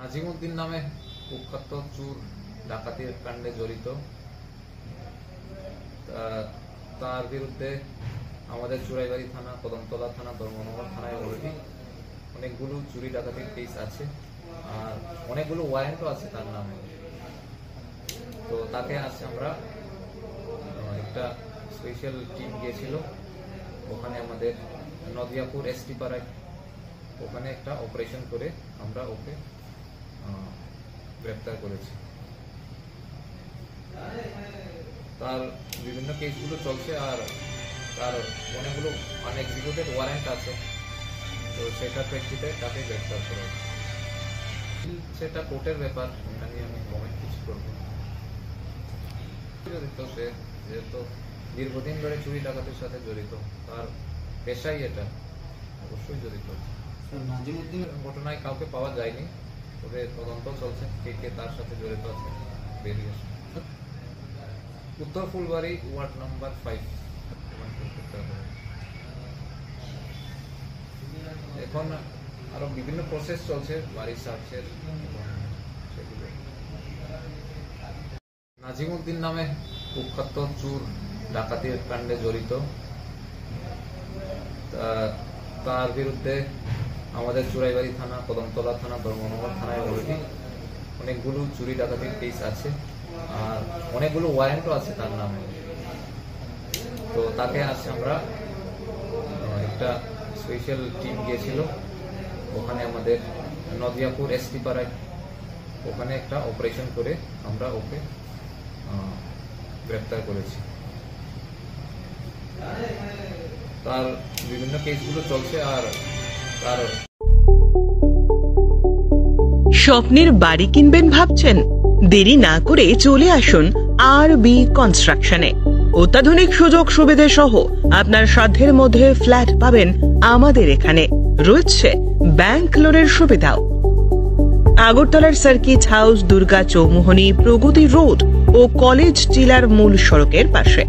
নাজিমউদ্দিন নামে কুখ্যাত চোর ডাকাতির কাণ্ডে জড়িত। তার বিরুদ্ধে আমাদের চুরাইবাড়ি থানা, কদমতলা থানা, ধর্মনগর থানায় অলরেডি অনেকগুলো চুরি ডাকাতির কেস আছে আর অনেকগুলো ওয়ারেন্টও আছে তার নামে। তো তাকে আজকে আমরা একটা স্পেশাল টিম গিয়েছিল ওখানে, আমাদের নদিয়াপুর এসটি পাড়ায় ওখানে একটা অপারেশন করে আমরা ওকে গ্রেপ্তার করেছি। তার বিভিন্ন কেসগুলো চলছে আর তার অনেকগুলো আনএক্সিকিউটেড ওয়ারেন্ট আছে, তো সেটার প্রেক্ষিতে তাকে গ্রেপ্তার করা হয়েছে। সেটা কোর্টের ব্যাপার, এটা নিয়ে আমি কমেন্ট কিছু করবো। জড়িত সে, যেহেতু দীর্ঘদিন ধরে চুরি ডাকাতির সাথে জড়িত, তার পেশাই এটা, অবশ্যই জড়িত। নাজিমউদ্দিন ঘটনায় কাউকে পাওয়া যায়নি, তবে তদন্ত চলছে কে কে তার সাথে জড়িত আছে বেরিয়ে আসে। উত্তর ফুলবাড়ি, ওয়ার্ড নাম্বার 5। এখন আরো বিভিন্ন প্রসেস চলছে বাড়ির সার্চের। নাজিমউদ্দিন নামে কুখ্যাত চোর ডাকাতির কাণ্ডে জড়িত। তার বিরুদ্ধে আমাদের চুরাইবাড়ি থানা, কদমতলা থানা, ধর্মনগর থানায় অলরেডি অনেকগুলো চুরি ডাকাতির কেস আছে আর অনেকগুলো ওয়ারেন্টও আছে তার নামে। তো তাকে আজকে আমরা একটা স্পেশাল টিম গিয়েছিল ওখানে, আমাদের নদিয়াপুর এসটি পাড়ায় ওখানে একটা অপারেশন করে আমরা ওকে গ্রেপ্তার করেছি। তার বিভিন্ন কেসগুলো চলছে আর তার স্বপ্নের বাড়ি কিনবেন ভাবছেন? দেরি না করে চলে আসুন আরবি কনস্ট্রাকশনে। অত্যাধুনিক সুযোগ সুবিধে সহ আপনার সাধ্যের মধ্যে ফ্ল্যাট পাবেন আমাদের এখানে। রয়েছে ব্যাংক লোনের সুবিধাও। আগরতলার সার্কিট হাউস, দুর্গা চৌমুহনী, প্রগতি রোড ও কলেজ টিলার মূল সড়কের পাশে।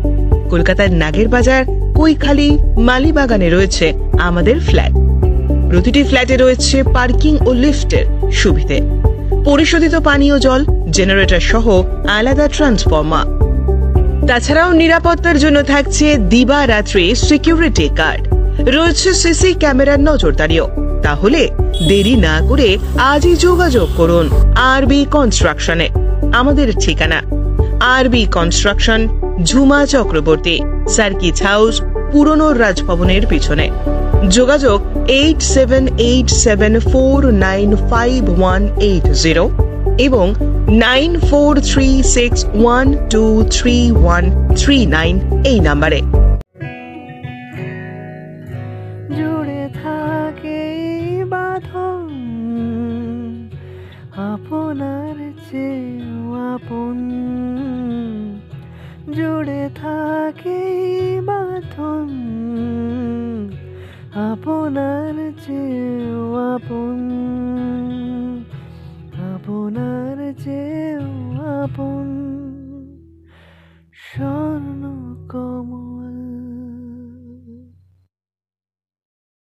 কলকাতার নাগের বাজার, কৈখালি, মালিবাগানে রয়েছে আমাদের ফ্ল্যাট। প্রতিটি ফ্ল্যাটে রয়েছে পার্কিং ও লিফটের সুবিধে, পরিশোধিত পানীয় জল, জেনারেটর সহ আলাদা ট্রান্সফরমার। তাছাড়াও নিরাপত্তার জন্য থাকছে দিবারাত্রি সিকিউরিটি গার্ড, রয়েছে সিসি ক্যামেরার নজরদারিও। তাহলে দেরি না করে আজই যোগাযোগ করুন আরবি কনস্ট্রাকশনে। আমাদের ঠিকানা আরবি construction, Jhuma Chakraborty, circuit house, পুরনো রাজভবনের পিছনে। যোগাযোগ 8787495180 এবং 9436123139 এই নাম্বারে। জুড়ে থাকে বাঁধন আপনার চেয়েও আপন, জুড়ে থাকে বাঁধন আপনার চেয়েও আপন।